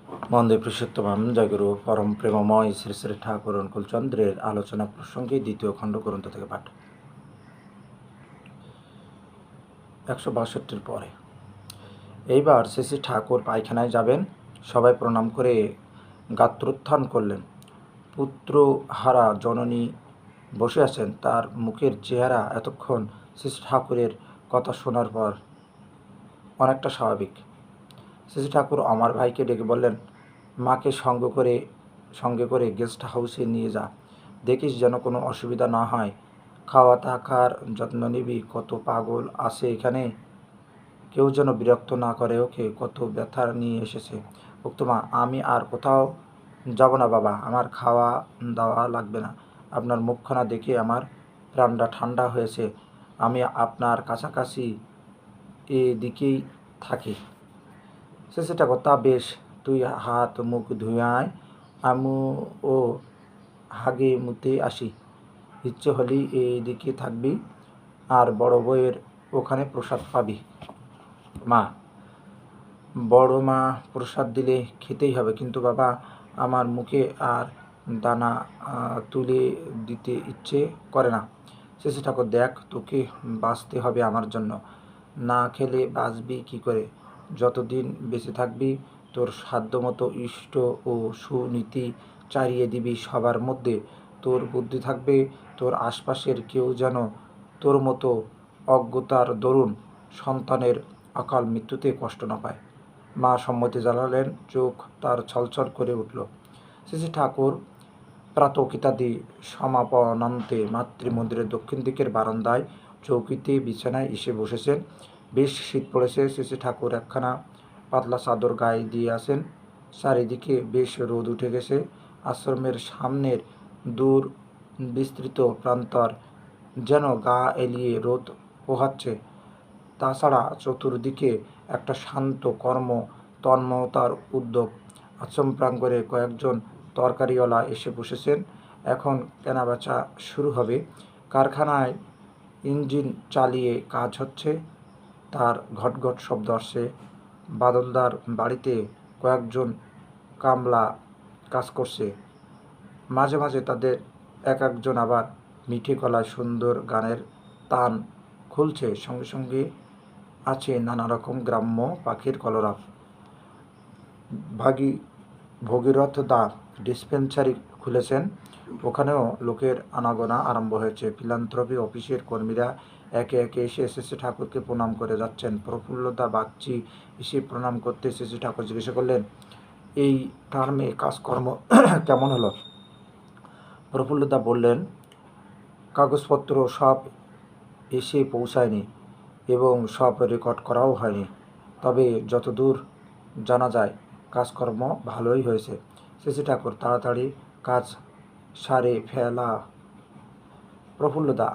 বন্দে পুরুষোত্তম জয়গুরু পরম প্রেমময় শ্রী শ্রী ঠাকুর অনুকূলচন্দ্রের আলোচনা প্রসঙ্গে দ্বিতীয় খণ্ড গ্রন্থ থেকে পাঠ 162 পরে। এইবার শ্রী শ্রী ঠাকুর পায়খানায় যাবেন। সবাই প্রণাম করে গাত্রোত্থান করলেন। পুত্রহারা জননী বসে আছেন। তার মুখের চেহারা এতক্ষণ শ্রী শ্রী ঠাকুরের কথা শোনার পর অনেকটা স্বাভাবিক। শ্রী শ্রী ঠাকুর আমার ভাইকে ডেকে বললেন, মাকে সঙ্গে করে গেস্ট হাউসে নিয়ে যা, দেখিস যেন কোনো অসুবিধা না হয়। খাওয়া থাকার যত্ন নিবি। কত পাগল আসে এখানে, কেউ যেন বিরক্ত না করে ওকে। কত ব্যথা নিয়ে এসেছে। উক্তমা, আমি আর কোথাও যাব না বাবা, আমার খাওয়া দাওয়া লাগবে না। আপনার মুখখানা দেখে আমার প্রাণটা ঠান্ডা হয়েছে। আমি আপনার কাছাকাছি এদিকেই থাকি। সেটা কথা বেশ, তুই হাত মুখ ধুয়ে আয়, আমিও হাগে মুতে আসি। ইচ্ছে হলেই এইদিকে থাকবি, আর বড় বউয়ের ওখানে প্রসাদ পাবি। মা, বড় মা প্রসাদ দিলে খেতেই হবে, কিন্তু বাবা আমার মুখে আর দানা তুলে দিতে ইচ্ছে করে না। শেষে ঠাকুর, দেখ, তোকে বাঁচতে হবে আমার জন্য, না খেলে বাঁচবি কী করে? যতদিন বেঁচে থাকবি তোর সাধ্যমতো ইষ্ট ও সুনীতি চারিয়ে দিবি সবার মধ্যে। তোর বুদ্ধি থাকবে, তোর আশপাশের কেউ যেন তোর মতো অজ্ঞতার দরুন সন্তানের অকাল মৃত্যুতে কষ্ট না পায়। মা সম্মতি জানালেন। চোখ তার ছলছল করে উঠল। শ্রী ঠাকুর প্রাতঃকিতাদি সমাপনান্তে মাতৃমন্দিরের দক্ষিণ দিকের বারান্দায় চৌকিতে বিছানায় এসে বসেছেন। বেশ শীত পড়েছে। শ্রী ঠাকুর একখানা পাতলা চাদর গায়ে দিয়ে আসেন। চারিদিকে বেশ রোদ উঠে গেছে। আশ্রমের সামনের দূর বিস্তৃত প্রান্তর যেন গা এলিয়ে রোদ পোহাচ্ছে। তাছাড়া চতুর্দিকে একটা শান্ত কর্ম তন্ময়তার উদ্যোগ। আশ্রম প্রাঙ্গণে কয়েকজন তরকারিওয়ালা এসে বসেছেন। এখন কেনাবেচা শুরু হবে। কারখানায় ইঞ্জিন চালিয়ে কাজ হচ্ছে, তার ঘটঘট শব্দ আসছে। বাদলদার বাড়িতে কয়েকজন কামলা কাজ করছে। মাঝে মাঝে তাদের এক একজন আবার মিঠে গলায় সুন্দর গানের তান খুলছে। সঙ্গে সঙ্গে আছে নানা রকম গ্রাম্য পাখির কলরব। ভগীরথ দা ডিসপেন্সারি খুলেছেন, ওখানেও লোকের আনাগোনা আরম্ভ হয়েছে। ফিলান্থ্রপি অফিসের কর্মীরা একে একে এসে শ্রী ঠাকুরকে প্রণাম করে যাচ্ছেন। প্রফুল্লদা বাগচি এসে প্রণাম করতে শ্রী ঠাকুর জিজ্ঞাসা করলেন, এই টার্মে কাজকর্ম কেমন হলো? প্রফুল্লদা বললেন, কাগজপত্র সব এসে পৌঁছায়নি এবং সব রেকর্ড করাও হয়নি, তবে যতদূর জানা যায় কাজকর্ম ভালোই হয়েছে। শ্রী ঠাকুর, তাড়াতাড়ি কাজ সারে ফেলা? প্রফুল্লদা,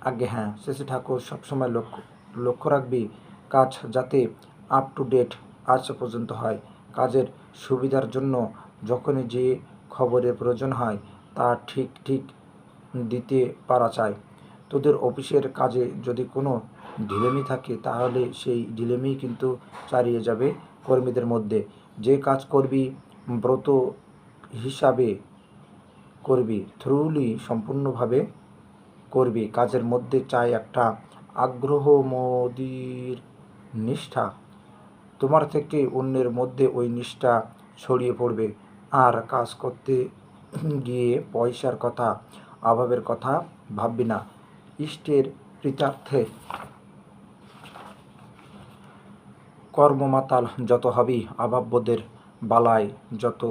আজ্ঞে হ্যাঁ। শ্রী ঠাকুর, সবসময় লক্ষ্য রাখবি কাজ যাতে আপ টু ডেট আজ পর্যন্ত হয়। কাজের সুবিধার জন্য যখনই যে খবরের প্রয়োজন হয় তা ঠিক ঠিক দিতে পারা চাই। তোদের অফিসের কাজে যদি কোনো ঢিলেমি থাকে তাহলে সেই ঢিলেমি কিন্তু চালিয়ে যাবে কর্মীদের মধ্যে। যে কাজ করবি ব্রত হিসাবে করবি, থ্রুলি সম্পূর্ণভাবে করবি। কাজের মধ্যে চাই একটা আগ্রহ, মদির নিষ্ঠা। তোমার থেকে অন্যের মধ্যে ওই নিষ্ঠা ছড়িয়ে পড়বে। আর কাজ করতে গিয়ে পয়সার কথা, অভাবের কথা ভাববি না। ইষ্টের প্রীতার্থে কর্মমাতাল যত হবি, অভাববোধের বালাই যত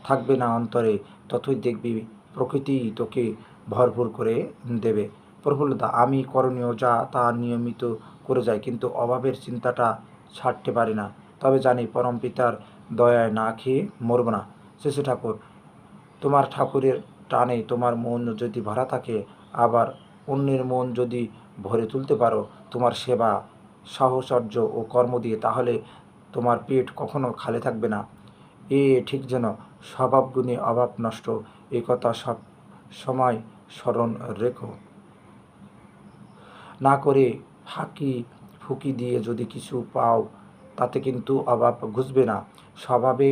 থাকবে না অন্তরে, ততই দেখবি প্রকৃতি তোকে ভরপুর করে দেবে। প্রফুল্লদা, আমি করণীয় যা তা নিয়মিত করে যাই, কিন্তু অভাবের চিন্তাটা ছাড়তে পারি না। তবে জানি পরম পিতার দয়ায় না খেয়ে মরব না। শ্রী ঠাকুর, তোমার ঠাকুরের টানে তোমার মন যদি ভরা থাকে, আবার অন্যের মন যদি ভরে তুলতে পারো তোমার সেবা, সাহচর্য ও কর্ম দিয়ে, তাহলে তোমার পেট কখনো খালি থাকবে না। এ ঠিক যেন স্বভাবগুণে অভাব নষ্ট, এ কথা সব সময় স্মরণ রেখো। না করে ফাঁকি ফুকি দিয়ে যদি কিছু পাও তাতে কিন্তু অভাব ঘুচবে না। স্বভাবে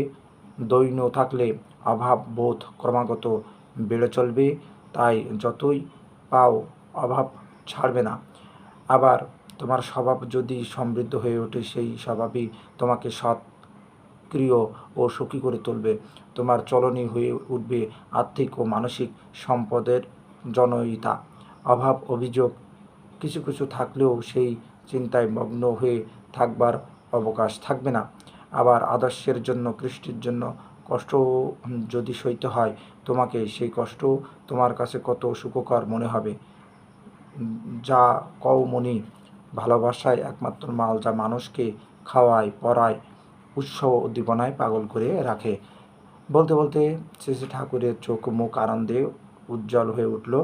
দৈন্য থাকলে অভাব বোধ ক্রমাগত বেড়ে চলবে, তাই যতই পাও অভাব ছাড়বে না। আবার তোমার স্বভাব যদি সমৃদ্ধ হয়ে ওঠে, সেই স্বভাবই তোমাকে সক্রিয় ও সুখী করে তুলবে। তোমার চলনই হয়ে উঠবে আর্থিক ও মানসিক সম্পদের জনয়িতা। অভাব অভিযোগ কিছু কিছু থাকলেও সেই চিন্তায় মগ্ন হয়ে থাকবার অবকাশ থাকবে না। আবার আদর্শের জন্য, কৃষ্টির জন্য কষ্ট যদি সইতে হয় তোমাকে, সেই কষ্ট তোমার কাছে কত সুখকর মনে হবে। যা কও মনি, ভালোবাসায় একমাত্র মাল যা মানুষকে খাওয়ায়, পরায়, উৎসব উদ্দীপনায় পাগল করে রাখে। বলতে বলতে শ্রী শ্রী ঠাকুরের চোখ মুখ আনন্দে উজ্জ্বল হয়ে উঠল।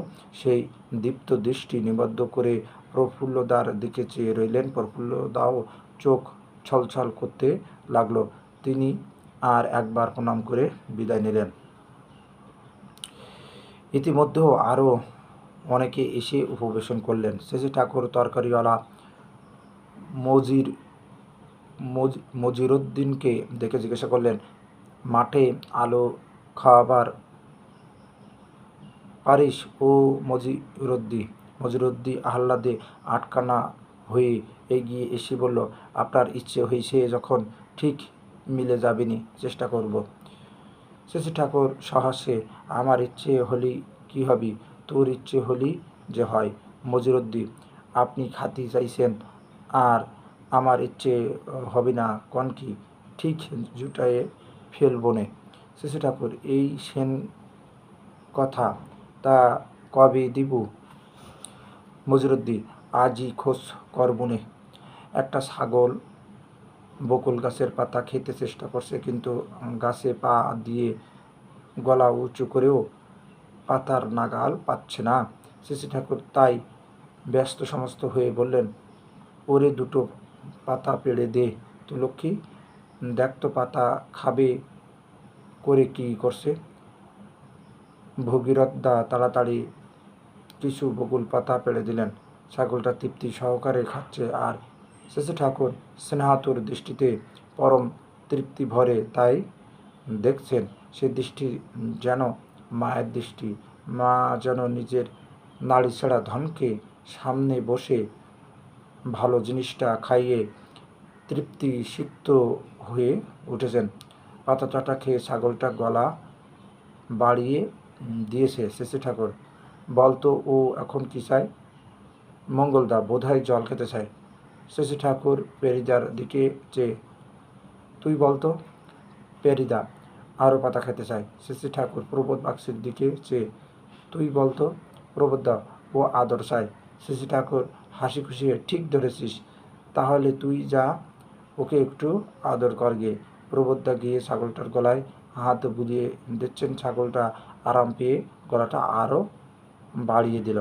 সেই দীপ্ত দৃষ্টি নিবদ্ধ করে প্রফুল্লদার দিকে চেয়ে রইলেন। প্রফুল্লদাও চোখ ছলছল করতে লাগলো। তিনি আর একবার প্রণাম করে বিদায় নিলেন। ইতিমধ্যেও আরও অনেকে এসে উপবেশন করলেন। শ্রী শ্রী ঠাকুর তরকারিওয়ালা মজিরুদ্দিনকে দেখে জিজ্ঞাসা করলেন, মাঠে আলো খাওয়াবার পারিস ও মজিরুদ্দি আহ্লাদে আটকানা হয়ে এগিয়ে এসে বলল, আপনার ইচ্ছে হয়েছে যখন ঠিক মিলে যাবেনি, চেষ্টা করব। শ্রী শ্রী ঠাকুর সহাস্যে, আমার ইচ্ছে হলি কি হবি, তোর ইচ্ছে হলি যে হয়। মজিরুদ্দি, আপনি খাতি চাইছেন আর আমার ইচ্ছে হবে না কন কি, ঠিক জুটায়ে ফেলবনে। শ্রী শ্রী ঠাকুর, এই সেন কথা, তা কবে দিবু? মজিরুদ্দি, আজই খোঁজ করবনে। একটা ছাগল বকুল গাছের পাতা খেতে চেষ্টা করছে, কিন্তু গাছে পা দিয়ে গলা উঁচু করেও পাতার নাগাল পাচ্ছে না। শ্রী শ্রী ঠাকুর তাই ব্যস্ত সমস্ত হয়ে বললেন, ওরে দুটো পাতা পেড়ে দে তো লক্ষ্মী, দেখ তো পাতা খাবে করে কি করছে। ভগীরথদা তাড়াতাড়ি কিছু বকুল পাতা পেড়ে দিলেন। ছাগলটা তৃপ্তি সহকারে খাচ্ছে, আর শ্রী শ্রী ঠাকুর স্নেহাতুর দৃষ্টিতে পরম তৃপ্তি ভরে তাই দেখছেন। সে দৃষ্টি যেন মায়ের দৃষ্টি। মা যেন নিজের নাড়িছাড়া ধনকে সামনে বসে ভালো জিনিসটা খাইয়ে তৃপ্তি সিক্ত হয়ে উঠেছেন। পাতা চাটা খেয়ে ছাগলটা গলা বাড়িয়ে দিয়েছে। শ্রী শ্রী ঠাকুর, বলতো ও এখন কি চায়? মঙ্গলদা, বোধহয় জল খেতে চায়। শ্রী শ্রী ঠাকুর পেরিদার দিকে চেয়ে, তুই বলতো? পেরিদা, আরও পাতা খেতে চায়। শ্রী শ্রী ঠাকুর প্রবোধ বাক্সের দিকে চেয়ে, তুই বলতো? প্রবোধদা, ও আদর চায়। শ্রী শ্রী ঠাকুর হাসি খুশি, ঠিক ধরেছিস, তাহলে তুই যা, ওকে একটু আদর কর গে। প্রবোধদা গিয়ে ছাগলটার গলায় হাত বুলিয়ে দিচ্ছেন। ছাগলটা আরাম পেয়ে গলাটা আরও বাড়িয়ে দিল।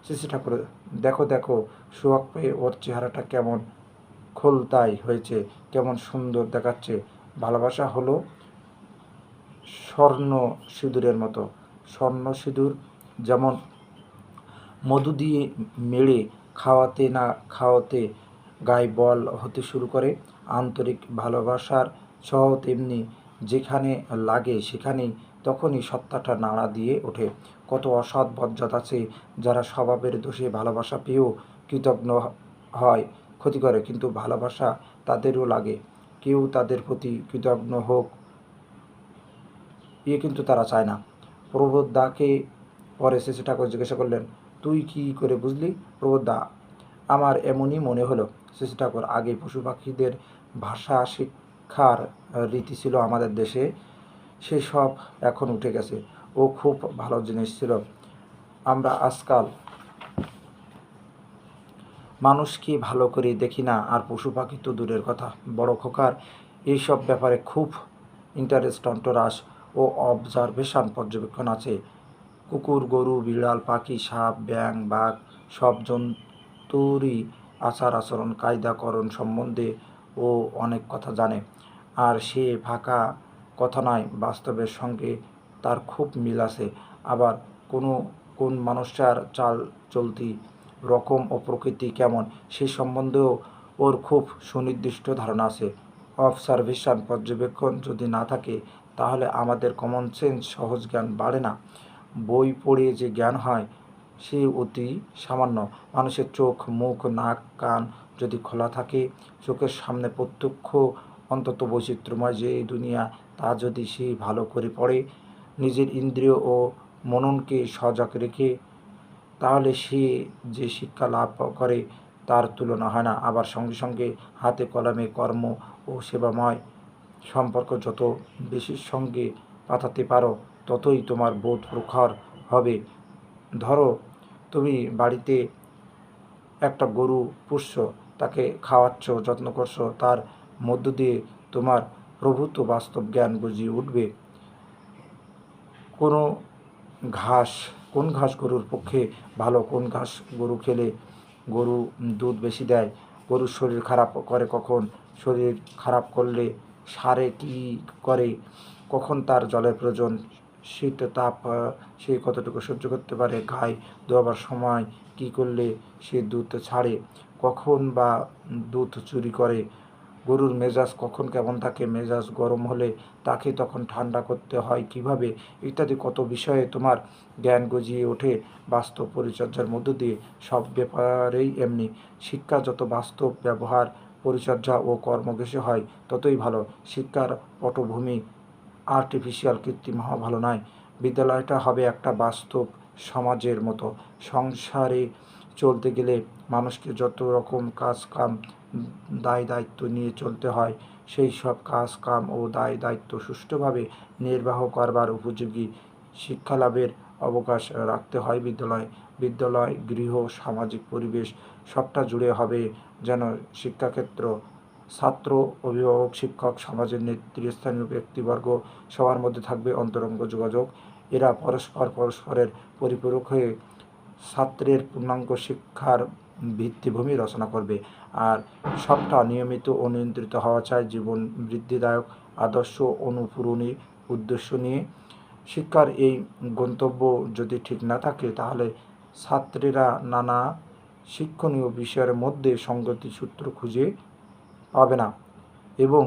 শ্রী শ্রী ঠাকুর, দেখো দেখো, সোহাগ পেয়ে ওর চেহারাটা কেমন খোলতাই হয়েছে, কেমন সুন্দর দেখাচ্ছে। ভালোবাসা হলো স্বর্ণ সিঁদুরের মতো। স্বর্ণ সিঁদুর যেমন মধু দিয়ে মেড়ে খাওয়াতে না খাওয়াতে গায়ে বল হতে শুরু করে, আন্তরিক ভালোবাসার সহ তেমনি যেখানে লাগে সেখানেই তখনই সত্তাটা নাড়া দিয়ে ওঠে। কত অসৎ বজ্জাত আছে যারা স্বভাবের দোষে ভালোবাসা পেয়েও কৃতজ্ঞ হয়, ক্ষতি করে, কিন্তু ভালোবাসা তাদেরও লাগে, কেউ তাদের প্রতি কৃতজ্ঞ হোক কিন্তু তারা চায় না। প্রবোধদাকে পরে শ্রী শ্রী ঠাকুর জিজ্ঞাসা করলেন, তুই কি করে বুঝলি? প্রবোধদা, আমার এমনই মনে হলো। শ্রী শ্রী ঠাকুর, আগে পশু পাখিদের ভাষা শিক্ষার রীতি ছিল আমাদের দেশে, সেসব এখন উঠে গেছে। ও খুব ভালো জিনিস ছিল। আমরা আজকাল মানুষকে ভালো করে দেখি না, আর পশু পাখি তো দূরের কথা। বড় খোকার এইসব ব্যাপারে খুব ইন্টারেস্ট, অন্তরাস ও অবজারভেশন, পর্যবেক্ষণ আছে। কুকুর, গরু, বিড়াল, পাখি, সাপ, ব্যাঙ, বাঘ সব জন্তুরই আচার আচরণ, কায়দা করণ সম্বন্ধে ও অনেক কথা জানে। আর সে ফাঁকা কথা নয়, বাস্তবের সঙ্গে তার খুব মিল আছে। আবার কোন মানুষটার চাল চলতি, রকম ও প্রকৃতি কেমন সে সম্বন্ধেও ওর খুব সুনির্দিষ্ট ধারণা আছে। অবজারভেশন পর্যবেক্ষণ যদি না থাকে তাহলে আমাদের কমন সেন্স সহজ জ্ঞান বাড়ে না। বই পড়ে যে জ্ঞান হয় সে অতি সামান্য। মানুষের চোখ, মুখ, নাক, কান যদি খোলা থাকে, চোখের সামনে প্রত্যক্ষ অন্তত বৈচিত্র্যময় যে দুনিয়া তা যদি সে ভালো করে পড়ে, নিজের ইন্দ্রিয় ও মননকে সজাগ রেখে, তাহলে সে যে শিক্ষা লাভ করে তার তুলনা হয় না। আবার সঙ্গে সঙ্গে হাতে কলমে কর্ম ও সেবাময় সম্পর্ক যত বেশি সঙ্গে পাঠাতে পারো ততই তোমার বোধ প্রখর হবে। ধরো তুমি বাড়িতে একটা গরু পুষছো, তাকে খাওয়াচ্ছ, যত্ন করছো, তার মধ্য দিয়ে তোমার প্রভূত বাস্তব জ্ঞান বুঝিয়ে উঠবে। কোনো ঘাস কোন ঘাস গরুর পক্ষে ভালো, কোন ঘাস গরু খেলে গরু দুধ বেশি দেয়, গরুর শরীর খারাপ করে কখন, শরীর খারাপ করলে সারে কী করে, কখন তার জলের প্রয়োজন, শীত তাপ সে কতটুকু সহ্য করতে পারে, গায়ে দোয়াবার সময় কী করলে সে দুধ ছাড়ে, কখন বা দুধ চুরি করে, গরুর মেজাজ কখন কেমন থাকে, মেজাজ গরম হলে তাকে তখন ঠান্ডা করতে হয় কিভাবে, ইত্যাদি কত বিষয়ে তোমার জ্ঞান গজিয়ে ওঠে বাস্তব পরিচর্যার মধ্য দিয়ে। সব ব্যাপারেই এমনি। শিক্ষা যত বাস্তব ব্যবহার, পরিচর্যা ও কর্মঘেঁষে হয় ততই ভালো। শিক্ষার পটভূমি আর্টিফিশিয়াল, কৃত্রিম হওয়া ভালো নয়। বিদ্যালয়টা হবে একটা বাস্তব সমাজের মতো। সংসারে চলতে গেলে মানুষকে যত রকম কাজ কাম দায় দায়িত্ব নিয়ে চলতে হয়, সেই সব কাজ কাম ও দায় দায়িত্ব সুষ্ঠুভাবে নির্বাহ করবার উপযোগী শিক্ষালাভের অবকাশ রাখতে হয় বিদ্যালয়। বিদ্যালয়, গৃহ, সামাজিক পরিবেশ সবটা জুড়ে হবে যেন শিক্ষাক্ষেত্র। ছাত্র, অভিভাবক, শিক্ষক, সমাজের নেতৃস্থানীয় ব্যক্তিবর্গ সবার মধ্যে থাকবে অন্তরঙ্গ যোগাযোগ। এরা পরস্পরের পরিপূরক হয়ে ছাত্রের পূর্ণাঙ্গ শিক্ষার ভিত্তিভূমি রচনা করবে। আর সবটা নিয়মিত ও নিয়ন্ত্রিত হওয়া চাই জীবন বৃদ্ধিদায়ক আদর্শ অনুপূরণী উদ্দেশ্য নিয়ে। শিক্ষার এই গন্তব্য যদি ঠিক না থাকে তাহলে ছাত্রেরা নানা শিক্ষণীয় বিষয়ের মধ্যে সঙ্গতি সূত্র খুঁজে পাবে না এবং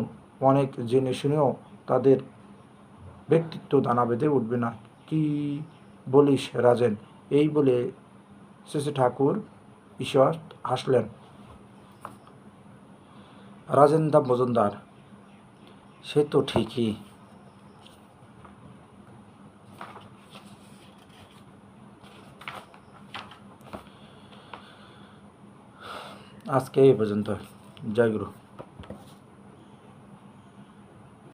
অনেক জেনে শুনেও তাদের ব্যক্তিত্ব দানা বেঁধে উঠবে না। কি বলিস রাজেন? এই বলে শেষে ঠাকুর ঈশ্বর হাসলেন। রাজেন্দ্র মজুমদার: সে তো ঠিকই। আজকে এই পর্যন্ত। জয় গুরু।